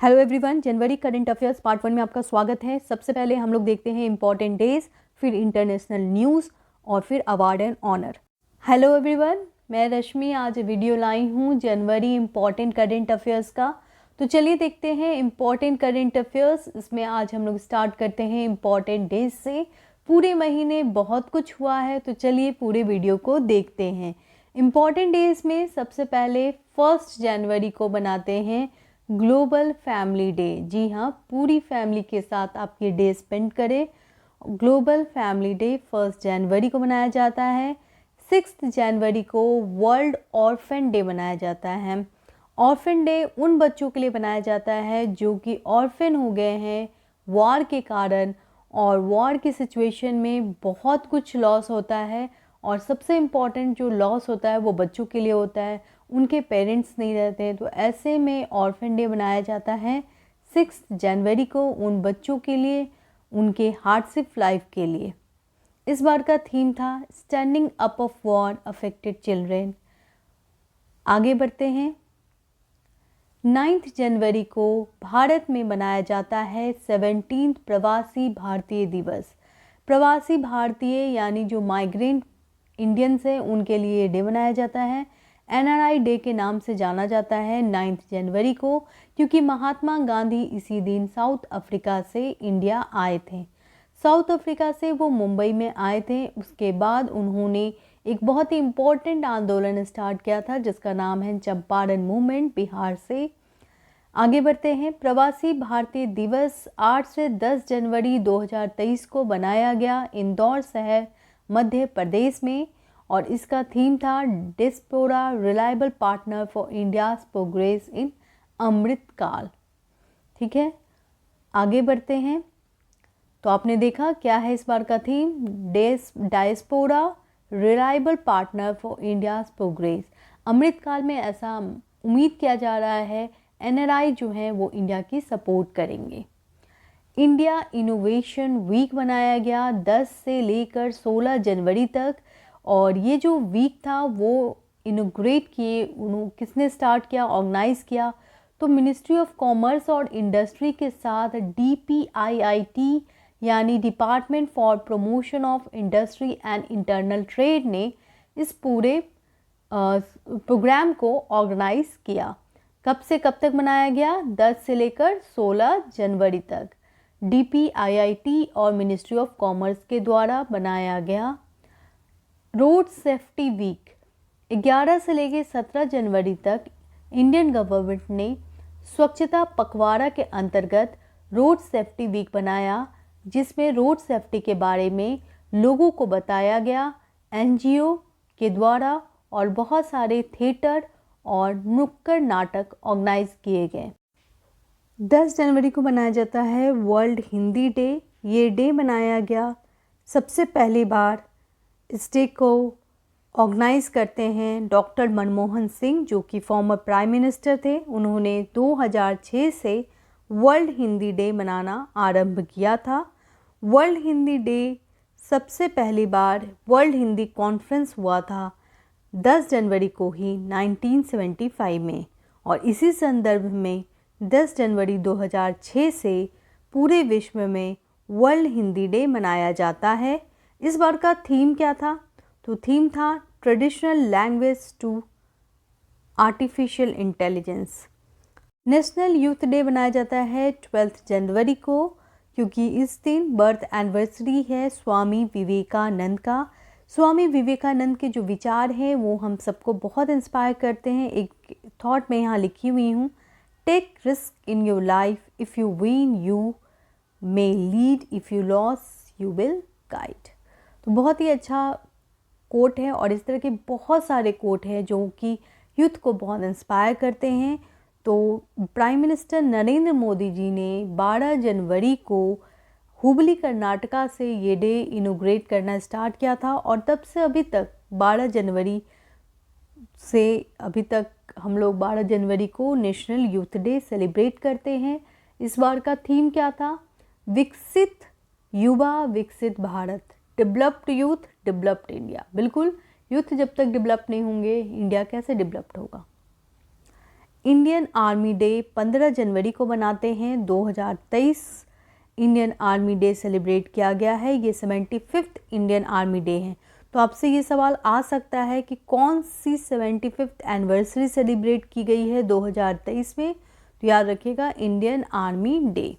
Hello everyone, जनवरी current affairs part 1 में आपका स्वागत है। सबसे पहले हम लोग देखते हैं इंपॉर्टेंट डेज, फिर इंटरनेशनल न्यूज़ और फिर award and honour. Hello everyone, मैं रश्मि आज वीडियो लाई हूँ जनवरी इंपॉर्टेंट करंट अफेयर्स का। तो चलिए देखते हैं इंपॉर्टेंट करंट अफेयर्स। इसमें आज हम लोग स्टार्ट करते हैं इंपॉर्टेंट डेज से। पूरे महीने बहुत कुछ हुआ है, तो चलिए पूरे वीडियो को देखते हैं। इंपॉर्टेंट डेज में सबसे पहले 1 जनवरी को बनाते हैं ग्लोबल फैमिली डे। जी हाँ, पूरी फैमिली के साथ आप ये डे स्पेंड करें। ग्लोबल फैमिली डे 1 जनवरी को मनाया जाता है। 6 जनवरी को वर्ल्ड ऑर्फन डे मनाया जाता है। ऑर्फन डे उन बच्चों के लिए मनाया जाता है जो कि ऑर्फन हो गए हैं वॉर के कारण, और वॉर की सिचुएशन में बहुत कुछ लॉस होता है, और सबसे इम्पॉर्टेंट जो लॉस होता है वो बच्चों के लिए होता है, उनके पेरेंट्स नहीं रहते हैं। तो ऐसे में ऑर्फन डे मनाया जाता है 6 जनवरी को उन बच्चों के लिए, उनके हार्डशिप लाइफ के लिए। इस बार का थीम था standing up of war affected children. आगे बढ़ते हैं। 9 जनवरी को भारत में मनाया जाता है 17th प्रवासी भारतीय दिवस। प्रवासी भारतीय यानी जो माइग्रेंट इंडियंस हैं उनके लिए डे मनाया जाता है। NRI डे के नाम से जाना जाता है 9 जनवरी को, क्योंकि महात्मा गांधी इसी दिन साउथ अफ्रीका से इंडिया आए थे। साउथ अफ्रीका से वो मुंबई में आए थे। उसके बाद उन्होंने एक बहुत ही इम्पोर्टेंट आंदोलन स्टार्ट किया था जिसका नाम है चंपारण मूवमेंट, बिहार से। आगे बढ़ते हैं। प्रवासी भारतीय दिवस 8 से 10 जनवरी 2023 को बनाया गया इंदौर शहर, मध्य प्रदेश में, और इसका थीम था diaspora reliable partner for India's progress in Amrit Kaal. ठीक है, आगे बढ़ते हैं। तो आपने देखा क्या है इस बार का theme, diaspora reliable partner for India's progress. Amrit Kaal में ऐसा उम्मीद किया जा रहा है NRI जो है वो इंडिया की सपोर्ट करेंगे। इंडिया इनोवेशन वीक बनाया गया 10 से लेकर 16 जनवरी तक, और ये जो वीक था वो इनोग्रेट किए किसने स्टार्ट किया, ऑर्गेनाइज किया, तो मिनिस्ट्री ऑफ कॉमर्स और इंडस्ट्री के साथ DPIIT यानी department for promotion of industry and internal trade ने इस पूरे प्रोग्राम को ऑर्गेनाइज किया। कब से कब तक मनाया गया, 10 से लेकर 16 जनवरी तक। DPIIT और मिनिस्ट्री ऑफ कॉमर्स के द्वारा बनाया गया। रोड सेफ्टी वीक 11 से लेकर 17 जनवरी तक इंडियन गवर्नमेंट ने स्वच्छता पखवाड़ा के अंतर्गत रोड सेफ्टी वीक बनाया, जिसमें रोड सेफ्टी के बारे में लोगों को बताया गया NGO के द्वारा, और बहुत सारे थिएटर और नुक्कड़ नाटक ऑर्गेनाइज किए गए। 10 जनवरी को मनाया जाता है वर्ल्ड हिंदी डे। ये डे मनाया गया सबसे पहली बार, इस डे को ऑर्गेनाइज करते हैं डॉक्टर मनमोहन सिंह, जो कि फॉर्मर प्राइम मिनिस्टर थे। उन्होंने 2006 से वर्ल्ड हिंदी डे मनाना आरंभ किया था। वर्ल्ड हिंदी डे सबसे पहली बार वर्ल्ड हिंदी कॉन्फ्रेंस हुआ था 10 जनवरी को ही 1975 में, और इसी संदर्भ में 10 जनवरी 2006 से पूरे विश्व में वर्ल्ड हिंदी डे मनाया जाता है। इस बार का थीम क्या था, तो थीम था traditional language to artificial intelligence. National youth day मनाया जाता है 12 जनवरी को, क्योंकि इस दिन बर्थ एनिवर्सरी है स्वामी विवेकानंद का। स्वामी विवेकानंद के जो विचार हैं वो हम सबको बहुत इंस्पायर करते हैं। एक थॉट मैं यहाँ लिखी हुई हूँ, take risk in your life, if you win you may lead, if you loss you will guide. तो बहुत ही अच्छा कोट है, और इस तरह के बहुत सारे कोट हैं जो कि यूथ को बहुत इंस्पायर करते हैं। तो प्राइम मिनिस्टर नरेंद्र मोदी जी ने 12 जनवरी को हुबली कर्नाटका से ये डे इनोग्रेट करना स्टार्ट किया था, और तब से अभी तक 12 जनवरी से अभी तक हम लोग 12 जनवरी को नेशनल यूथ डे सेलिब्रेट करते हैं। इस बार का थीम क्या था, विकसित युवा विकसित Bharat, developed youth developed India. बिल्कुल, यूथ जब तक डेवलप नहीं होंगे इंडिया कैसे डेवलप्ड होगा। इंडियन आर्मी डे 15 जनवरी को मनाते हैं। 2023 इंडियन आर्मी डे सेलिब्रेट किया गया है। ये 75th इंडियन आर्मी डे है। तो आपसे ये सवाल आ सकता है कि कौन सी 75th एनिवर्सरी सेलिब्रेट की गई है 2023 में। तो याद रखिएगा इंडियन आर्मी डे,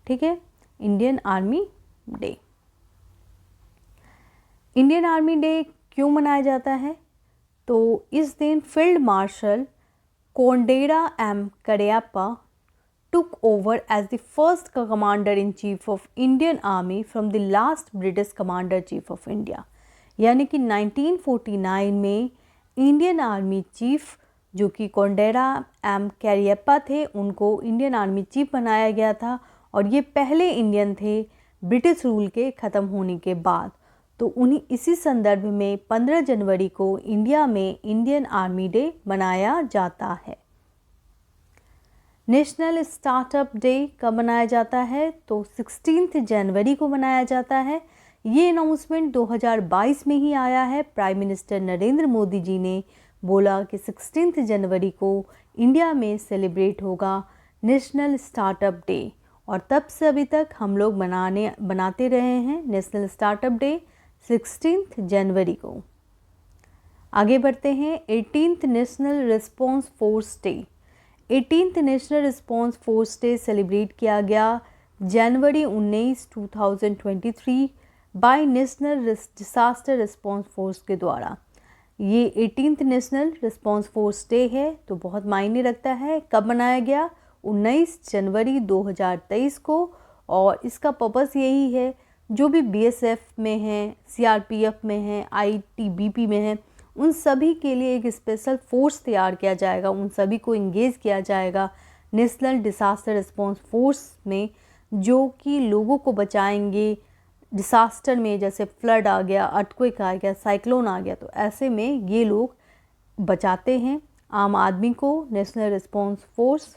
ठीक है, Indian army day. Indian army day क्यों मनाया जाता है? तो इस दिन field marshal Kodandera M Cariappa took over as the first commander-in-chief of Indian Army from the last British Commander-Chief of India। यानी कि 1949 में इंडियन आर्मी चीफ जो कि कोंडेरा एम करियप्पा थे, उनको इंडियन आर्मी चीफ बनाया गया था और ये पहले इंडियन थे ब्रिटिश रूल के ख़त्म होने के बाद। तो उन्हीं इसी संदर्भ में 15 जनवरी को इंडिया में इंडियन आर्मी डे मनाया जाता है। नेशनल स्टार्टअप डे कब मनाया जाता है? तो 16 जनवरी को मनाया जाता है। ये अनाउंसमेंट 2022 में ही आया है। प्राइम मिनिस्टर नरेंद्र मोदी जी ने बोला कि 16 जनवरी को इंडिया में सेलिब्रेट होगा नेशनल स्टार्टअप डे और तब से अभी तक हम लोग बनाते रहे हैं नेशनल स्टार्टअप डे 16 जनवरी को। आगे बढ़ते हैं। 18th national response force day. 18th national response force day celebrate किया गया जनवरी 19, 2023 by national disaster response force के द्वारा। ये 18th national response force day है, तो बहुत मायने रखता है। कब मनाया गया? 19 जनवरी 2023 को। और इसका पर्पस यही है, जो भी बीएसएफ में हैं, सीआरपीएफ में हैं, आईटीबीपी में हैं, उन सभी के लिए एक स्पेशल फोर्स तैयार किया जाएगा, उन सभी को इंगेज किया जाएगा नेशनल डिसास्टर रिस्पॉन्स फोर्स में, जो कि लोगों को बचाएंगे डिसास्टर में। जैसे फ्लड आ गया, अर्थक्वेक आ गया, साइक्लोन आ गया, तो ऐसे में ये लोग बचाते हैं आम आदमी को। National response force.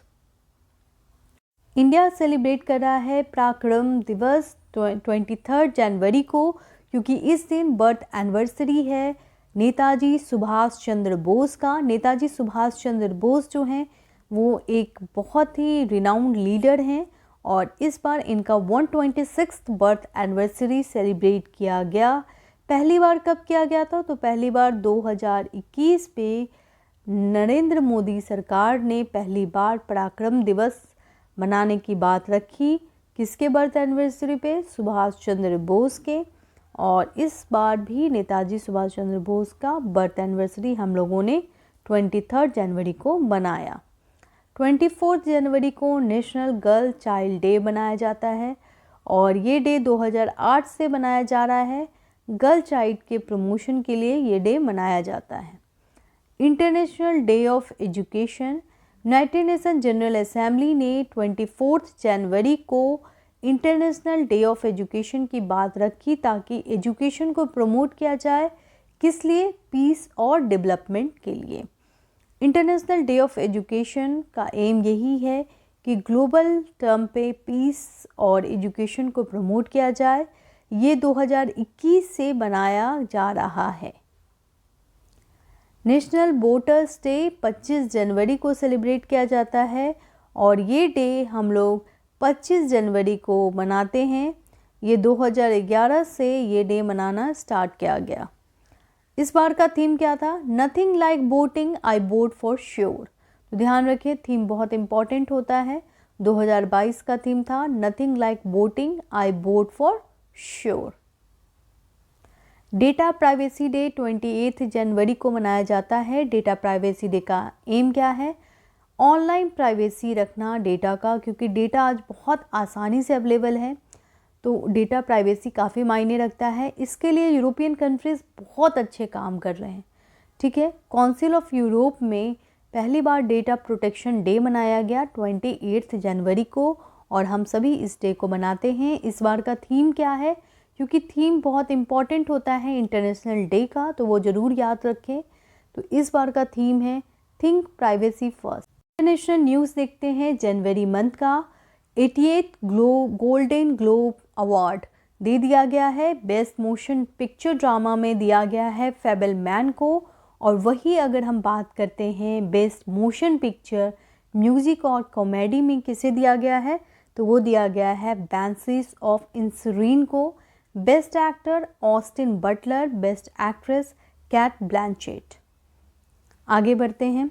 India celebrate कर रहा है पराक्रम दिवस 23 जनवरी को, क्योंकि इस दिन बर्थ एनिवर्सरी है नेताजी सुभाष चंद्र बोस का। नेताजी सुभाष चंद्र बोस जो हैं वो एक बहुत ही रिनाउंड लीडर हैं और इस बार इनका 126th बर्थ एनिवर्सरी सेलिब्रेट किया गया। पहली बार कब किया गया था? तो पहली बार 2021 पे नरेंद्र मोदी सरकार ने पहली बार पराक्रम दिवस मनाने की बात रखी। किसके बर्थ एनिवर्सरी पे? सुभाष चंद्र बोस के। और इस बार भी नेताजी सुभाष चंद्र बोस का बर्थ एनिवर्सरी हम लोगों ने 23 जनवरी को मनाया। 24 जनवरी को नेशनल गर्ल चाइल्ड डे मनाया जाता है और ये डे 2008 से मनाया जा रहा है। गर्ल चाइल्ड के प्रमोशन के लिए ये डे मनाया जाता है। International day of education. United nation general assembly ने 24 जनवरी को इंटरनेशनल डे ऑफ एजुकेशन की बात रखी ताकि एजुकेशन को प्रमोट किया जाए। किस लिए? पीस और डेवलपमेंट के लिए। इंटरनेशनल डे ऑफ एजुकेशन का एम यही है कि ग्लोबल टर्म पे पीस और एजुकेशन को प्रमोट किया जाए। ये 2021 से बनाया जा रहा है। नेशनल वोटर्स डे 25 जनवरी को सेलिब्रेट किया जाता है और ये डे हम लोग 25 जनवरी को मनाते हैं। ये 2011 से ये डे मनाना स्टार्ट किया गया। इस बार का थीम क्या था? Nothing like voting, I vote for sure. तो ध्यान रखिए, थीम बहुत इंपॉर्टेंट होता है। 2022 का थीम था nothing like voting, I vote for sure. Data privacy day 28 जनवरी को मनाया जाता है। डेटा प्राइवेसी डे का एम क्या है? ऑनलाइन प्राइवेसी रखना डेटा का, क्योंकि डेटा आज बहुत आसानी से अवेलेबल है, तो डेटा प्राइवेसी काफ़ी मायने रखता है। इसके लिए यूरोपियन कंट्रीज़ बहुत अच्छे काम कर रहे हैं, ठीक है। काउंसिल ऑफ यूरोप में पहली बार डेटा प्रोटेक्शन डे मनाया गया 28 जनवरी को और हम सभी इस डे को मनाते हैं। इस बार का थीम क्या है? क्योंकि थीम बहुत इम्पॉर्टेंट होता है इंटरनेशनल डे का, तो वो ज़रूर याद रखें। तो इस बार का थीम है think privacy first. International news देखते हैं। जनवरी मंथ का 88th गोल्डन ग्लोब अवार्ड दे दिया गया है। बेस्ट मोशन पिक्चर ड्रामा में दिया गया है फेबलमैन को और वही अगर हम बात करते हैं बेस्ट मोशन पिक्चर, म्यूज़िक और कॉमेडी में किसे दिया गया है, तो वो दिया गया है बैंसीज ऑफ इनिशरीन को। Best actor Austin Butler, best actress Cate Blanchett. आगे बढ़ते हैं।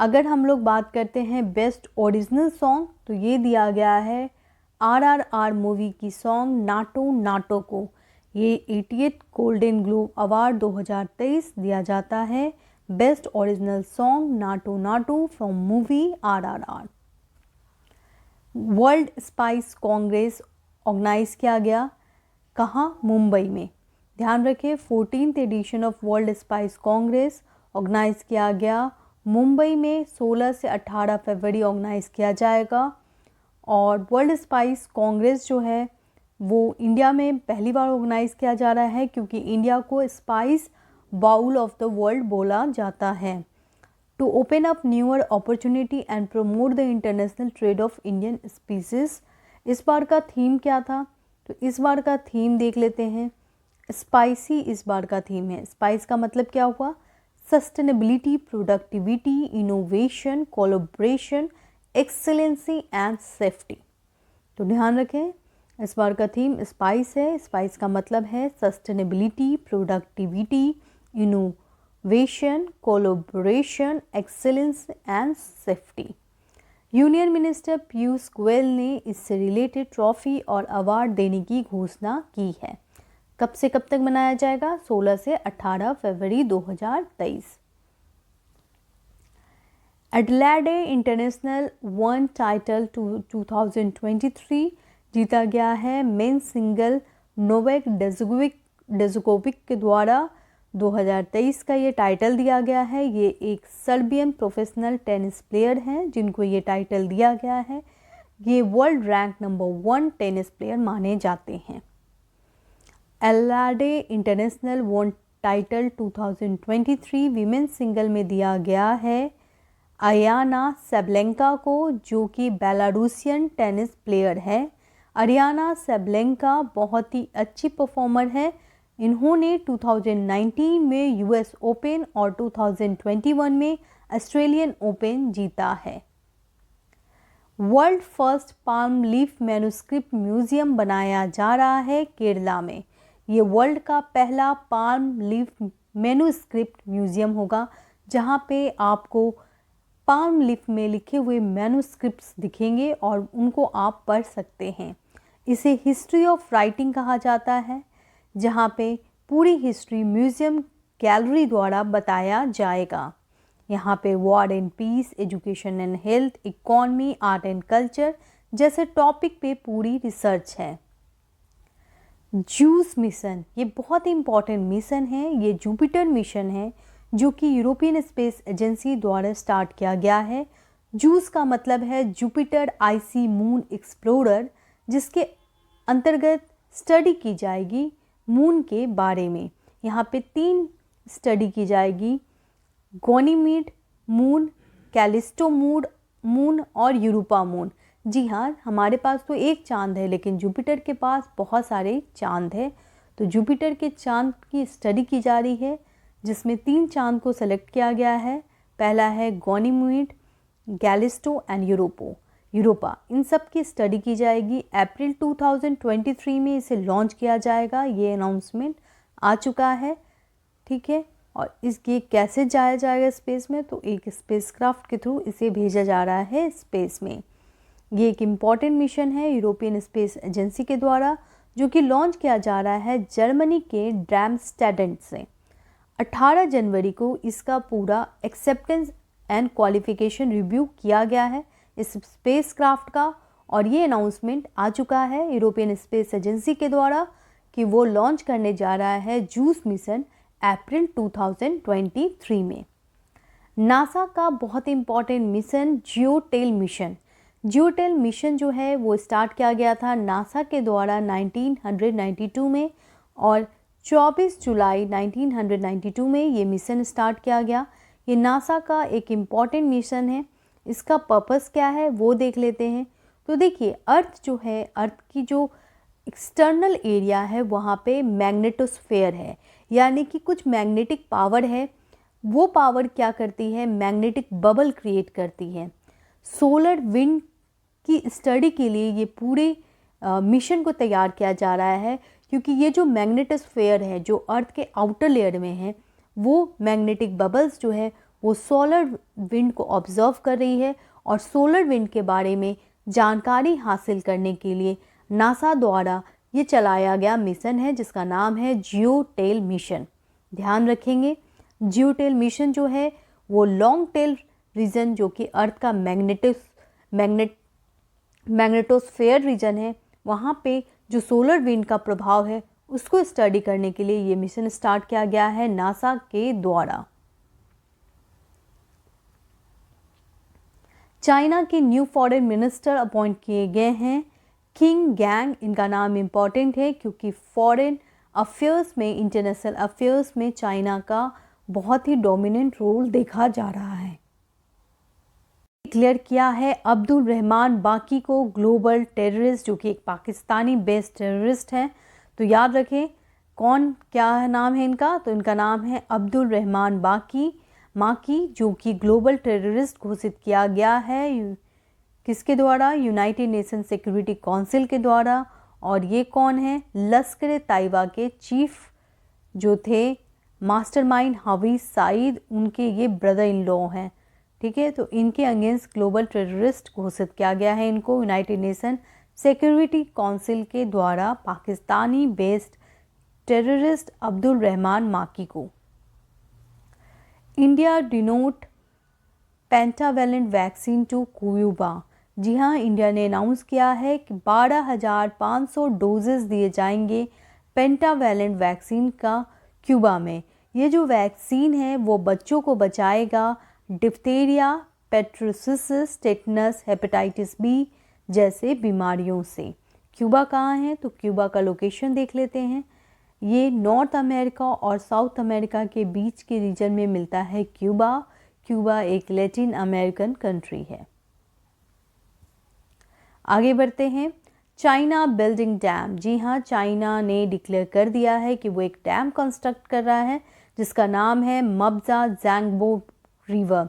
अगर हम लोग बात करते हैं बेस्ट ओरिजिनल सॉन्ग, तो ये दिया गया है RRR मूवी की सॉन्ग नाटो नाटो को। ये 88 गोल्डन ग्लोब अवार्ड 2023 दिया जाता है best original song Naatu Naatu from movie RRR। World Spice Congress organise किया गया कहाँ? मुंबई में। ध्यान रखें 14th edition of World Spice Congress organise किया गया मुंबई में 16 से 18 फरवरी ऑर्गेनाइज किया जाएगा। और वर्ल्ड स्पाइस कांग्रेस जो है वो इंडिया में पहली बार ऑर्गेनाइज किया जा रहा है, क्योंकि इंडिया को spice bowl of the world बोला जाता है। To open up newer opportunity and promote the international trade of Indian species. इस बार का थीम क्या था? तो इस बार का थीम देख लेते हैं। स्पाइसी इस बार का थीम है। स्पाइस का मतलब क्या हुआ? Sustainability, productivity, innovation, collaboration, excellency and safety. तो ध्यान रखें इस बार का थीम स्पाइस है। स्पाइस का मतलब है sustainability, productivity, innovation, collaboration, excellence and safety. Union minister Piyush Goyal ने इससे रिलेटेड ट्रॉफी और अवार्ड देने की घोषणा की है। कब से कब तक मनाया जाएगा? 16 से 18 फरवरी 2023। एडलेड इंटरनेशनल वन टाइटल 2023 जीता गया है मेन सिंगल नोवेक डेजोकोविक के द्वारा। 2023 का ये टाइटल दिया गया है। ये एक सर्बियन प्रोफेशनल टेनिस प्लेयर हैं जिनको ये टाइटल दिया गया है। ये world rank number 1 tennis player माने जाते हैं। Adelaide international one title 2023 women single में दिया गया है अरियाना सैबलेंका को, जो कि बेलारूसियन टेनिस प्लेयर है। अरियाना सैबलेंका बहुत ही अच्छी परफॉर्मर है। इन्होंने 2019 में US ओपन और 2021 में ऑस्ट्रेलियन ओपन जीता है। World first palm leaf manuscript museum बनाया जा रहा है केरला में। ये वर्ल्ड का पहला पाल्म लीफ मैन्युस्क्रिप्ट म्यूजियम होगा, जहाँ पे आपको पाल्म लीफ में लिखे हुए मैन्युस्क्रिप्ट्स दिखेंगे और उनको आप पढ़ सकते हैं। इसे हिस्ट्री ऑफ राइटिंग कहा जाता है, जहाँ पे पूरी हिस्ट्री म्यूजियम गैलरी द्वारा बताया जाएगा। यहाँ पे war and peace, education and health, economy, art and culture जैसे टॉपिक पे पूरी रिसर्च है। जूस मिशन, ये बहुत ही इंपॉर्टेंट मिशन है। ये जुपिटर मिशन है जो कि यूरोपियन स्पेस एजेंसी द्वारा स्टार्ट किया गया है। जूस का मतलब है जुपिटर आईसी मून एक्सप्लोरर, जिसके अंतर्गत स्टडी की जाएगी मून के बारे में। यहाँ पे 3 स्टडी की जाएगी, गॉनीमीड मून, कैलिस्टो मून और यूरोपा मून। जी हाँ, हमारे पास तो एक चांद है, लेकिन जुपिटर के पास बहुत सारे चांद हैं। तो जुपिटर के चांद की स्टडी की जा रही है, जिसमें 3 चांद को सेलेक्ट किया गया है। पहला है गॉनीमीड, कैलिस्टो एंड यूरोपा। इन सब की स्टडी की जाएगी। अप्रैल 2023 में इसे लॉन्च किया जाएगा। ये अनाउंसमेंट आ चुका है, ठीक है। और इसके कैसे जाया जाएगा स्पेस में, तो एक स्पेसक्राफ्ट के थ्रू इसे भेजा जा रहा है स्पेस में। ये एक इम्पॉर्टेंट मिशन है यूरोपियन स्पेस एजेंसी के द्वारा, जो कि लॉन्च किया जा रहा है जर्मनी के ड्रामस्टेडेन से। 18 जनवरी को इसका पूरा एक्सेप्टेंस एंड क्वालिफिकेशन रिव्यू किया गया है इस स्पेसक्राफ्ट का, और ये अनाउंसमेंट आ चुका है यूरोपियन स्पेस एजेंसी के द्वारा कि वो लॉन्च करने जा रहा है जूस मिशन अप्रैल 2023 में। नासा का बहुत इंपॉर्टेंट मिशन जियोटेल मिशन। जियोटेल मिशन जो है वो स्टार्ट किया गया था नासा के द्वारा 1992 में, और 24 जुलाई 1992 में ये मिशन स्टार्ट किया गया। ये नासा का एक इम्पॉर्टेंट मिशन है। इसका पर्पस क्या है वो देख लेते हैं। तो देखिए, अर्थ जो है, अर्थ की जो एक्सटर्नल एरिया है वहाँ पे मैग्नेटोस्फेयर है, यानी कि कुछ मैग्नेटिक पावर है वो पावर क्या करती है, मैग्नेटिक बबल क्रिएट करती है। सोलर विंड की स्टडी के लिए ये पूरे मिशन को तैयार किया जा रहा है, क्योंकि ये जो मैग्नेटोस्फेयर है जो अर्थ के आउटर लेयर में है, वो मैग्नेटिक बबल्स जो है वो सोलर विंड को ऑब्जर्व कर रही है। और सोलर विंड के बारे में जानकारी हासिल करने के लिए नासा द्वारा ये चलाया गया मिशन है, जिसका नाम है जियोटेल मिशन। ध्यान रखेंगे, जियोटेल मिशन जो है वो लॉन्ग टेल रीजन, जो कि अर्थ का मैग्नेटोस्फेयर रीजन है, वहाँ पे जो सोलर विंड का प्रभाव है उसको स्टडी करने के लिए ये मिशन स्टार्ट किया गया है नासा के द्वारा। चाइना के न्यू फॉरेन मिनिस्टर अपॉइंट किए गए हैं किंग गैंग। इनका नाम इम्पॉर्टेंट है क्योंकि फॉरेन अफेयर्स में, इंटरनेशनल अफेयर्स में चाइना का बहुत ही डोमिनेंट रोल देखा जा रहा है। डिक्लेयर किया है अब्दुल रहमान बाकी को ग्लोबल टेररिस्ट, जो कि एक पाकिस्तानी बेस्ड टेररिस्ट हैं। तो याद रखें कौन, क्या नाम है इनका, तो इनका नाम है अब्दुल रहमान माकी, जो कि ग्लोबल टेररिस्ट घोषित किया गया है किसके द्वारा, यूनाइटेड नेशन सिक्योरिटी काउंसिल के द्वारा। और ये कौन है, लश्कर तैयबा के चीफ जो थे मास्टरमाइंड हफीज सईद, उनके ये ब्रदर इन लॉ हैं। ठीक है, तो इनके अगेंस्ट ग्लोबल टेररिस्ट घोषित किया गया है इनको यूनाइटेड नेशन सिक्योरिटी काउंसिल के द्वारा, पाकिस्तानी बेस्ड टेररिस्ट अब्दुल रहमान माकी को। India donate pentavalent vaccine to Cuba. जी हाँ, इंडिया ने अनाउंस किया है कि 12,500 डोजेस दिए जाएंगे पेंटावेलेंट वैक्सीन का क्यूबा में। ये जो वैक्सीन है वो बच्चों को बचाएगा डिप्थीरिया, पेट्रोसिस, टेटनस, हेपेटाइटिस बी जैसे बीमारियों से। क्यूबा कहाँ है, तो क्यूबा का लोकेशन देख लेते हैं। ये नॉर्थ अमेरिका और साउथ अमेरिका के बीच के रीजन में मिलता है क्यूबा एक लैटिन अमेरिकन कंट्री है। आगे बढ़ते हैं, चाइना बिल्डिंग डैम। जी हाँ, चाइना ने डिक्लेयर कर दिया है कि वो एक डैम कंस्ट्रक्ट कर रहा है जिसका नाम है मबजा जैंगबो रिवर।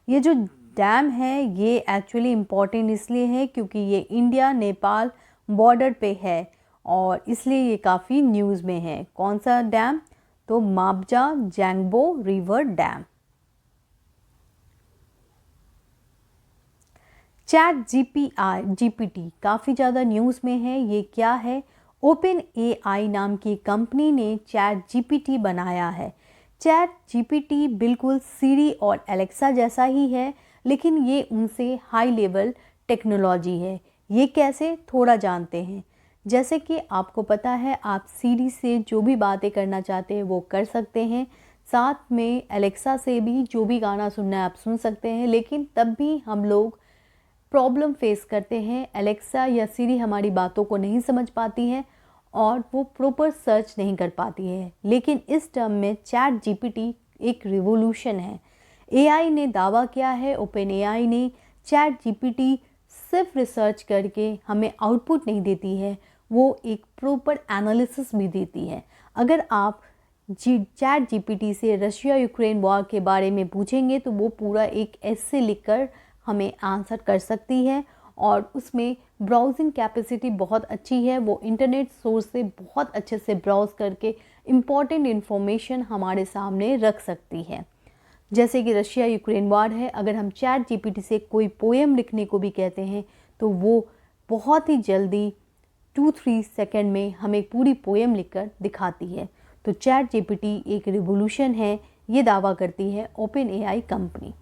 ये जो डैम है ये एक्चुअली इम्पॉर्टेंट इसलिए है क्योंकि ये इंडिया नेपाल बॉर्डर पे है और इसलिए ये काफ़ी न्यूज़ में है। कौन सा डैम, तो मबजा जैंगबो रिवर डैम। चैट जीपीटी काफ़ी ज़्यादा न्यूज़ में है। ये क्या है, ओपन एआई नाम की कंपनी ने चैट जीपीटी बनाया है। चैट जीपीटी बिल्कुल सीरी और एलेक्सा जैसा ही है, लेकिन ये उनसे हाई लेवल टेक्नोलॉजी है। ये कैसे, थोड़ा जानते हैं। जैसे कि आपको पता है आप सीरी से जो भी बातें करना चाहते हैं वो कर सकते हैं, साथ में एलेक्सा से भी जो भी गाना सुनना है आप सुन सकते हैं। लेकिन तब भी हम लोग प्रॉब्लम फेस करते हैं, एलेक्सा या सीरी हमारी बातों को नहीं समझ पाती है और वो प्रॉपर सर्च नहीं कर पाती है। लेकिन इस टर्म में चैट जीपीटी एक रिवोल्यूशन है। एआई ने दावा किया है, ओपन एआई ने, चैट जीपीटी सिर्फ रिसर्च करके हमें आउटपुट नहीं देती है, वो एक प्रॉपर एनालिसिस भी देती है। अगर आप चैट जीपीटी से रशिया यूक्रेन वॉर के बारे में पूछेंगे तो वो पूरा एक ऐसे लिखकर हमें आंसर कर सकती है और उसमें ब्राउजिंग कैपेसिटी बहुत अच्छी है। वो इंटरनेट सोर्स से बहुत अच्छे से ब्राउज़ करके इम्पॉर्टेंट इन्फॉर्मेशन हमारे सामने रख सकती है। जैसे कि रशिया यूक्रेन वॉर है, अगर हम चैट जीपीटी से कोई पोएम लिखने को भी कहते हैं तो वो बहुत ही जल्दी 2-3 सेकंड में हमें पूरी पोएम लिखकर दिखाती है। तो चैट जीपीटी एक रिवोल्यूशन है, ये दावा करती है OpenAI company.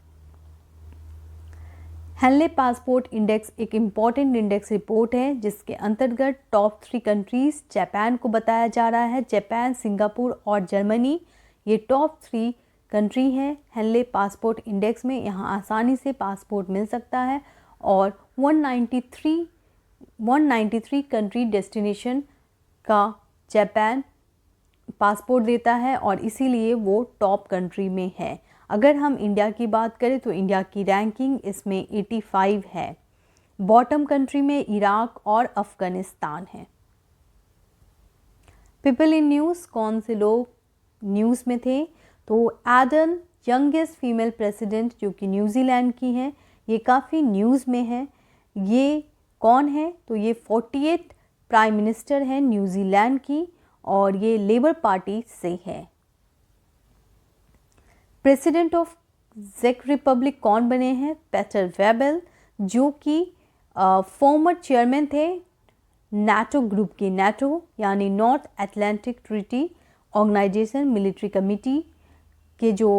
Henley passport index एक इम्पॉर्टेंट इंडेक्स रिपोर्ट है जिसके अंतर्गत टॉप 3 कंट्रीज़ जापान को बताया जा रहा है। जापान, सिंगापुर और जर्मनी ये टॉप 3 कंट्री हैं हेनले पासपोर्ट इंडेक्स में। यहाँ आसानी से पासपोर्ट मिल सकता है और 193 कंट्री डेस्टिनेशन का जापान पासपोर्ट देता है और इसीलिए वो टॉप कंट्री में है। अगर हम इंडिया की बात करें तो इंडिया की रैंकिंग इसमें 85 है। बॉटम कंट्री में इराक और अफ़गानिस्तान है। पीपल इन न्यूज़, कौन से लोग न्यूज़ में थे, तो एडन यंगेस्ट फीमेल प्रेसिडेंट जो कि न्यूजीलैंड की हैं, ये काफ़ी न्यूज़ में है। ये कौन है? तो ये 48th प्राइम मिनिस्टर हैं न्यूजीलैंड की और ये लेबर पार्टी से है। प्रेसिडेंट ऑफ जेक रिपब्लिक कौन बने हैं? पेटर वेबल, जो कि फॉर्मर चेयरमैन थे नाटो ग्रुप की। नाटो यानी North Atlantic Treaty Organization military committee के जो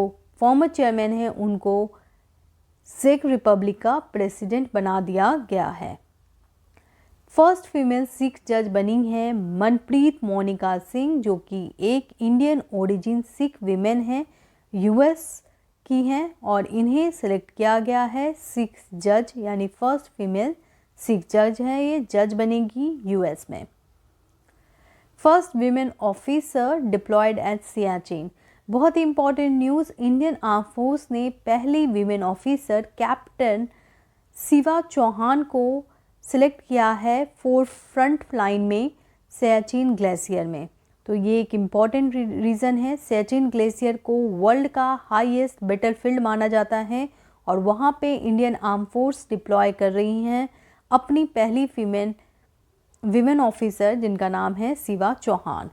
फॉर्मर चेयरमैन हैं उनको जेक रिपब्लिक का प्रेसिडेंट बना दिया गया है। फर्स्ट फीमेल सिख जज बनी हैं मनप्रीत मोनिका सिंह, जो कि एक इंडियन ओरिजिन सिख विमेन हैं, यूएस की हैं और इन्हें सिलेक्ट किया गया है सिख जज, यानी फर्स्ट फीमेल सिख जज है, ये जज बनेगी यूएस में। First women officer deployed at Siachen. बहुत ही important news, Indian arm force ने पहली women officer captain Shiva Chauhan को सिलेक्ट किया है फोर फ्रंट लाइन में सियाचिन ग्लेशियर में। तो ये एक इम्पॉर्टेंट रीज़न है। सियाचिन ग्लेशियर को वर्ल्ड का हाईएस्ट बैटलफील्ड माना जाता है और वहाँ पे इंडियन आर्म फोर्स डिप्लॉय कर रही हैं अपनी पहली वीमेन ऑफिसर, जिनका नाम है Shiva Chauhan.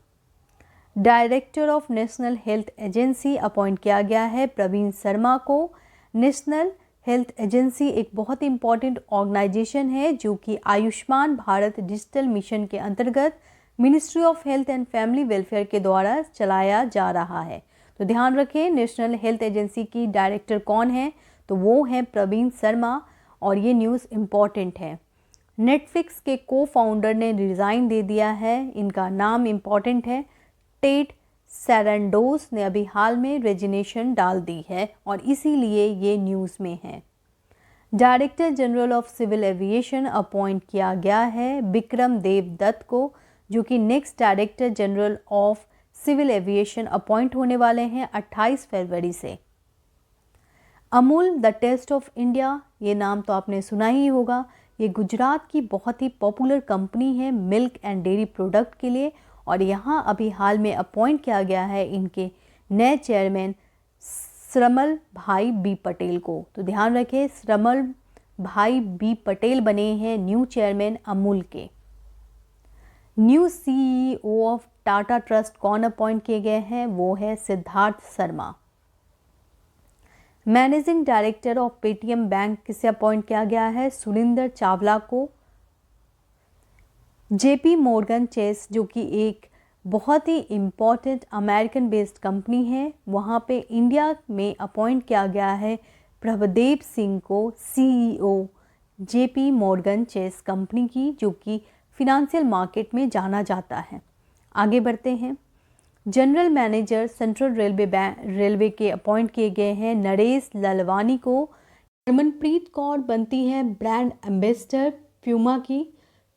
Director of national health agency appoint किया गया है प्रवीण शर्मा को। नेशनल हेल्थ एजेंसी एक बहुत ही इंपॉर्टेंट ऑर्गेनाइजेशन है जो कि आयुष्मान भारत डिजिटल मिशन के अंतर्गत ministry of health and family welfare के द्वारा चलाया जा रहा है। तो ध्यान रखें, नेशनल हेल्थ एजेंसी की डायरेक्टर कौन है? तो वो हैं प्रवीण शर्मा और ये न्यूज़ इम्पॉर्टेंट है। नेटफ्लिक्स के को फाउंडर ने रिज़ाइन दे दिया है, इनका नाम इम्पॉर्टेंट है। टेड सैरांडोस ने अभी हाल में रेजिग्नेशन डाल दी है और इसीलिए ये न्यूज़ में है। Director general of civil aviation appoint किया गया है विक्रम देव दत्त को, जो कि next director general of civil aviation appoint होने वाले हैं 28 फरवरी से। Amul the taste of India, ये नाम तो आपने सुना ही होगा। ये गुजरात की बहुत ही पॉपुलर कंपनी है मिल्क एंड डेयरी प्रोडक्ट के लिए और यहाँ अभी हाल में अपॉइंट किया गया है इनके नए चेयरमैन श्रमल भाई बी पटेल को। तो ध्यान रखें, श्रमल भाई बी पटेल बने हैं न्यू चेयरमैन अमूल के। New CEO of Tata trust कौन अपॉइंट किए गए हैं? वो है Siddharth Sharma. Managing director of Paytm bank किसे अपॉइंट किया गया है? सुरिंदर चावला को। जेपी मॉर्गन चेस, जो कि एक बहुत ही इम्पॉर्टेंट अमेरिकन बेस्ड कंपनी है, वहाँ पे इंडिया में अपॉइंट किया गया है प्रभदेव सिंह को CEO JP Morgan Chase company की, जो कि फिनेंशियल मार्केट में जाना जाता है। आगे बढ़ते हैं। जनरल मैनेजर सेंट्रल रेलवे के अपॉइंट किए गए हैं नरेश ललवानी को। हरमनप्रीत कौर बनती है ब्रांड एम्बेसडर प्यूमा की।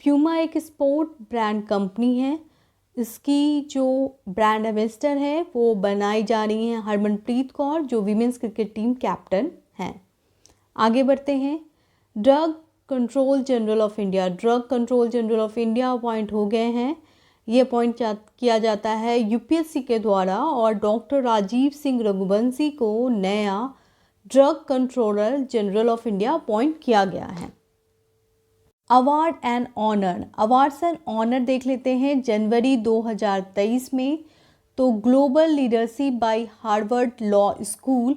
प्यूमा एक स्पोर्ट ब्रांड कंपनी है, इसकी जो ब्रांड एम्बेसडर है वो बनाई जा रही हैं हरमनप्रीत कौर, जो वीमेंस क्रिकेट टीम कैप्टन हैं। आगे बढ़ते हैं। Drug control general of India, drug control general of India appoint हो गए हैं। ये अपॉइंट किया जाता है यूपीएससी के द्वारा और डॉक्टर राजीव सिंह रघुवंशी को नया drug controller general of India appoint किया गया है। Award and honour, awards and honour देख लेते हैं जनवरी 2023 में। तो global leadership by Harvard law school,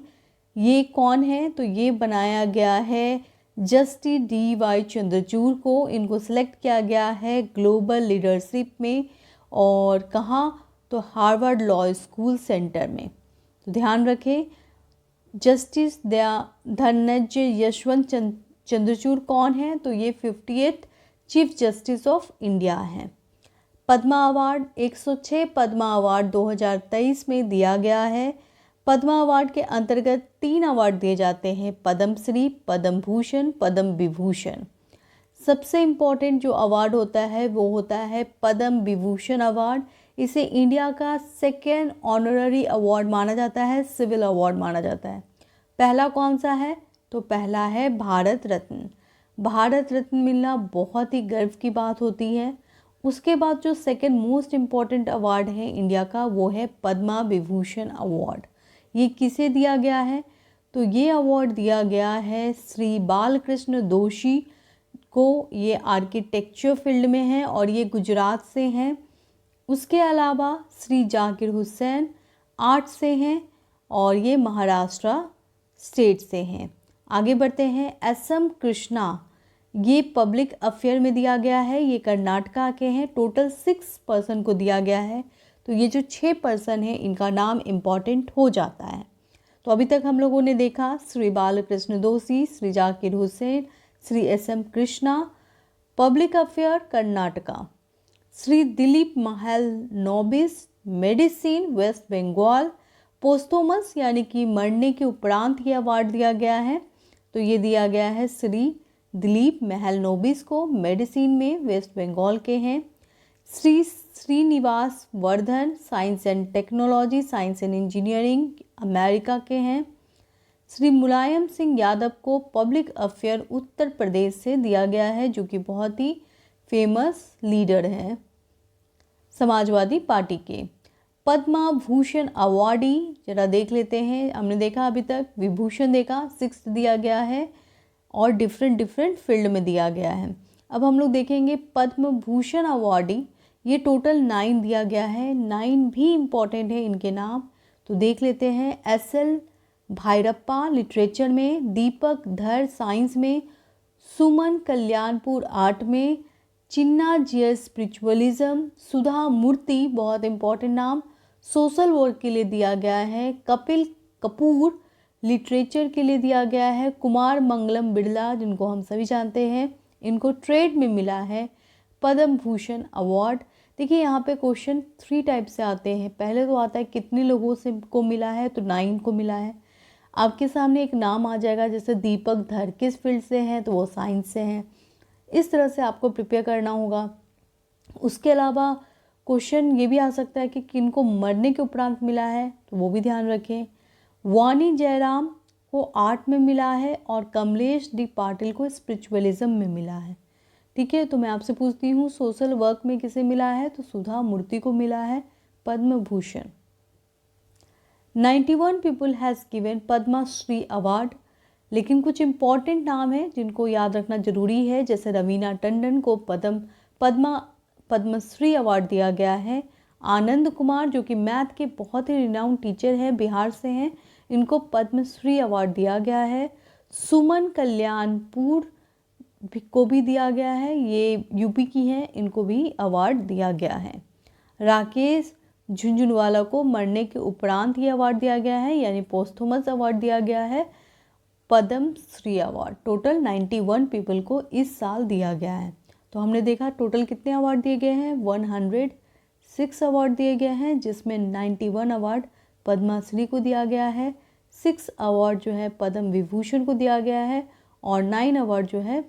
ये कौन है? तो ये बनाया गया है जस्टिस DY चंद्रचूड़ को। इनको सिलेक्ट किया गया है ग्लोबल लीडरशिप में और कहाँ? तो हार्वर्ड लॉ स्कूल सेंटर में। तो ध्यान रखें, जस्टिस धनंजय यशवंत चंद्रचूड़ कौन है? तो ये 50th chief justice of India हैं। पद्मा अवार्ड, 106 पद्मा अवार्ड 2023 में दिया गया है। पद्मा अवार्ड के अंतर्गत 3 अवार्ड दिए जाते हैं, पद्म श्री, पद्म भूषण, पद्म विभूषण। सबसे इम्पोर्टेंट जो अवार्ड होता है वो होता है पद्म विभूषण अवार्ड। इसे इंडिया का सेकेंड ऑनररी अवार्ड माना जाता है, सिविल अवार्ड माना जाता है। पहला कौन सा है? तो पहला है भारत रत्न। भारत रत्न मिलना बहुत ही गर्व की बात होती है। उसके बाद जो सेकेंड मोस्ट इम्पॉर्टेंट अवार्ड है इंडिया का वो है पद्मा विभूषण अवार्ड। ये किसे दिया गया है? तो ये अवार्ड दिया गया है श्री बालकृष्ण दोषी को। ये आर्किटेक्चर फील्ड में है और ये गुजरात से हैं। उसके अलावा श्री जाकिर हुसैन आर्ट से हैं और ये महाराष्ट्र स्टेट से हैं। आगे बढ़ते हैं। SM कृष्णा, ये पब्लिक अफेयर में दिया गया है, ये कर्नाटका के हैं। टोटल 6 पर्सन को दिया गया है। तो ये जो 6 पर्सन है इनका नाम इम्पॉर्टेंट हो जाता है। तो अभी तक हम लोगों ने देखा श्री बालकृष्ण दोषी, Shri Zakir Hussain, Shri SM Krishna, public affair Karnataka, Shri Dilip महल नोबिस मेडिसिन वेस्ट बंगाल, पोस्थोमस यानी कि मरने के उपरांत ये अवार्ड दिया गया है। तो ये दिया गया है श्री दिलीप महल नोबिस को, मेडिसिन में वेस्ट बंगाल के हैं। Shri Srinivas Vardhan science and technology, science and engineering, America के हैं। श्री मुलायम सिंह यादव को पब्लिक अफेयर उत्तर प्रदेश से दिया गया है, जो कि बहुत ही फेमस लीडर हैं समाजवादी पार्टी के। पद्मा भूषण अवार्डी जरा देख लेते हैं। हमने देखा अभी तक विभूषण देखा, 6th दिया गया है और डिफरेंट फील्ड में दिया गया है। अब हम लोग देखेंगे पद्म भूषण अवार्डी, ये टोटल 9 दिया गया है। 9 भी इम्पॉर्टेंट है इनके नाम। तो देख लेते हैं। SL भैरप्पा लिटरेचर में, दीपक धर साइंस में, सुमन कल्याणपुर आर्ट में, चिन्ना जियर स्पिरिचुअलिज्म, सुधा मूर्ति बहुत इम्पॉर्टेंट नाम सोशल वर्क के लिए दिया गया है, कपिल कपूर लिटरेचर के लिए दिया गया है, कुमार मंगलम बिरला जिनको हम सभी जानते हैं इनको ट्रेड में मिला है पद्म भूषण अवार्ड। देखिए यहाँ पे क्वेश्चन 3 टाइप से आते हैं। पहले तो आता है कितने लोगों से को मिला है, तो 9 को मिला है। आपके सामने एक नाम आ जाएगा, जैसे दीपक धर किस फील्ड से हैं, तो वो साइंस से हैं। इस तरह से आपको प्रिपेयर करना होगा। उसके अलावा क्वेश्चन ये भी आ सकता है कि किनको मरने के उपरांत मिला है, तो वो भी ध्यान रखें। वाणी जयराम को आर्ट में मिला है और कमलेश डी पाटिल को स्पिरिचुअलिज्म में मिला है। ठीक है, तो मैं आपसे पूछती हूँ सोशल वर्क में किसे मिला है, तो सुधा मूर्ति को मिला है Padma Bhushan. 91 people has given Padma Shri award, लेकिन कुछ इम्पॉर्टेंट नाम है जिनको याद रखना जरूरी है। जैसे रवीना टंडन को पद्मश्री अवार्ड दिया गया है। आनंद कुमार जो कि मैथ के बहुत ही रिनाउंड टीचर हैं, बिहार से हैं, इनको पद्मश्री अवार्ड दिया गया है। सुमन कल्याणपुर को भी दिया गया है, ये यूपी की हैं, इनको भी अवार्ड दिया गया है। राकेश झुंझुनवाला को मरने के उपरांत ये अवार्ड दिया गया है, यानी पोस्थुमस अवार्ड दिया गया है Padma Shri award. Total 91 people को इस साल दिया गया है। तो हमने देखा टोटल कितने अवार्ड दिए गए हैं, 106 अवार्ड दिए गए हैं, जिसमें 91 अवार्ड पद्मश्री को दिया गया है, 6 अवार्ड जो है पद्म विभूषण को दिया गया है और 9 अवार्ड जो है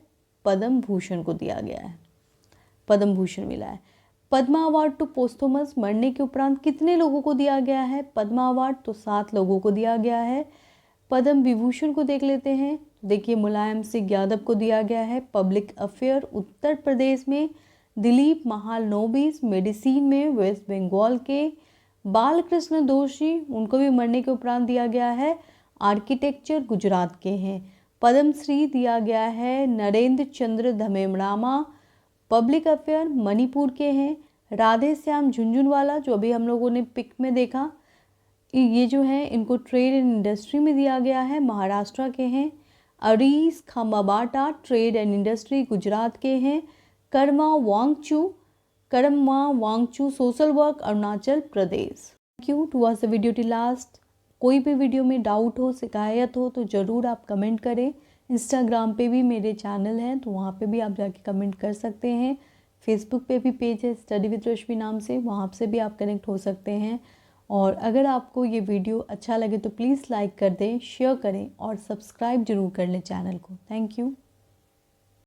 पद्म भूषण को दिया गया है, पद्म भूषण मिला है। पद्मा अवार्ड टू पोस्थुमस, मरने के उपरांत कितने लोगों को दिया गया है पद्मा अवार्ड, तो 7 लोगों को दिया गया है। पद्म विभूषण को देख लेते हैं। देखिए मुलायम सिंह यादव को दिया गया है पब्लिक अफेयर उत्तर प्रदेश में, दिलीप महाल नोबिस मेडिसिन में वेस्ट बंगाल के, बालकृष्ण दोषी उनको भी मरने के उपरांत दिया गया है, आर्किटेक्चर गुजरात के हैं। पद्मश्री दिया गया है नरेंद्र चंद्र धमेमड़ामा, पब्लिक अफेयर मणिपुर के हैं। राधे श्याम झुंझुनवाला जो अभी हम लोगों ने पिक में देखा, ये जो है इनको ट्रेड एंड इंडस्ट्री में दिया गया है, महाराष्ट्र के हैं। Aris Khambatta trade and industry Gujarat के हैं। Karma Wangchu social work Arunachal Pradesh. Thank you to watch the video till last. कोई भी वीडियो में डाउट हो, शिकायत हो तो ज़रूर आप कमेंट करें। इंस्टाग्राम पे भी मेरे चैनल हैं, तो वहाँ पे भी आप जाके कमेंट कर सकते हैं। फेसबुक पे भी पेज है स्टडी विद रश्मि नाम से, वहाँ से भी आप कनेक्ट हो सकते हैं। और अगर आपको ये वीडियो अच्छा लगे तो प्लीज़ लाइक कर दें, शेयर करें और सब्सक्राइब जरूर कर लें चैनल को। Thank you.